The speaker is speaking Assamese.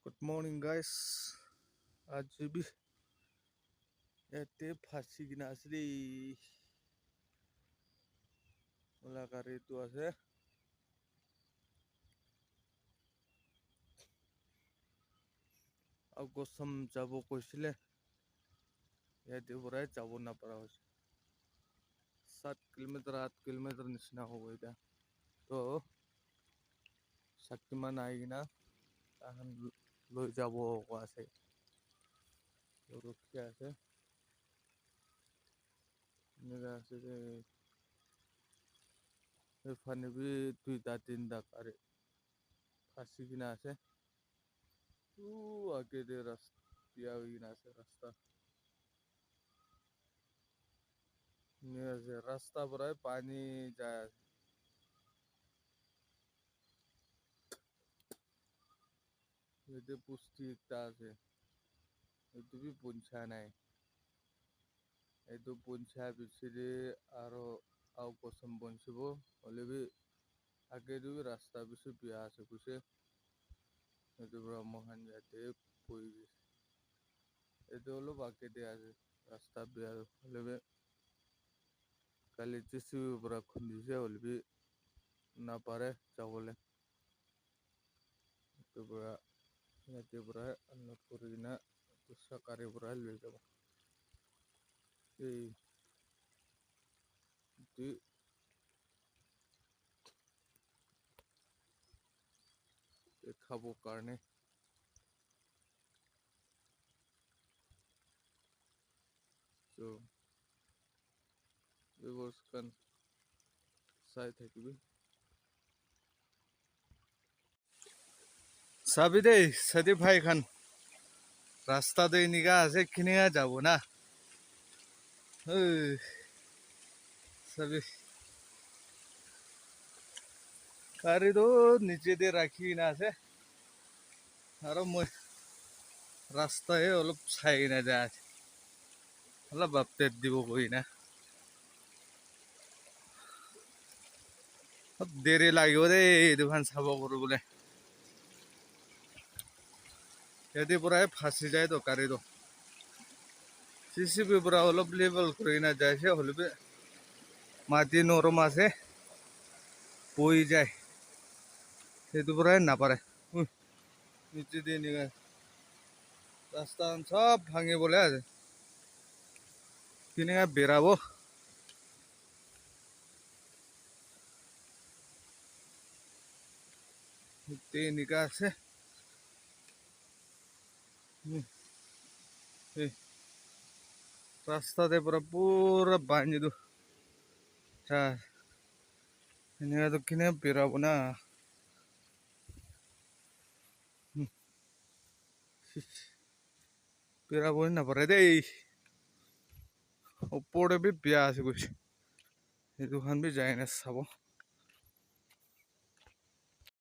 Good morning, guys. আজি বি ইয়াতে ফাঁচি কিনা আছে দেই ওলাকাৰীটো আছে আৰু গছম যাব কৈছিলে ইয়াতে পৰাই যাব নাপাৰা হৈছে 7 কিলোমিটাৰ 8 কিলোমিটাৰ নিচিনা হ'ব এতিয়া তো শক্তিমান আহি কিনা তাহান লৈ যাব আছে ৰখি আছে এনেকুৱা আছে যে সেইফালে বি 2টা 3টা গাড়ী ফাঁচি কিনা আছে আগে দে রাস্তা হৈ কিনা আছে রাস্তা পৰাই পানী যায় আছে এইটো পুষ্টি একটা আছে এইটো বি পঞ্চা নাই এইটো পঞ্চা বিচৰি আৰু কচম বঞ্চিব হ'লে বি আগেদি ৰাস্তা বেছি বিয়া আছে কৈছে এইটো পৰা মহান ইয়াতে পৰি গৈছে এইটো অলপ আগেদি আছে ৰাস্তা বিয়া হ'লে বি কালি জিচিবিৰ পৰা খুন্দিছে হ'লে বি নাপাৰে যাবলৈ এইটো পৰা ইয়াতে পৰা আনলোড কৰি কিনা চৰকাৰীৰ পৰা লৈ যাব এই খাবৰ কাৰণে তো ব্যৱস্থান চাই থাকিবি চাবি দেই সাদি ভাই খান ৰাস্তাতে এনেকা আছে কেনেকা যাব না চাবি গাড়ীটো নিচেতে ৰাখি কিনা আছে আৰু মই ৰাস্তাহে অলপ চাই কিনা যায় আছে অলপ আপডেট দিব কই না দেৰি লাগিব দেই দোকান চাব কৰিবলৈ ইয়াতে পৰাই ফাঁচি যায় তো গাড়ীটো জিচিবিৰ পৰা অলপ লেভেল কৰি কিনা যাইছে হ'লে বি মাটি নৰম আছে বৈ যায় সেইটো পৰাই নাপাৰে নিচে দিয়ে নিগা ৰাস্তা সব ভাঙিবলৈ আছে কেনেকা বেৰাব এনেকা আছে রাস্তাতে পুরা পুরা বানি দো এনেকা তো কিনে বেরাবো না বেরাবই না পারে দেই ওপরে বি বিয়া আছে কৈছে এই দোকান বি যায় না চাব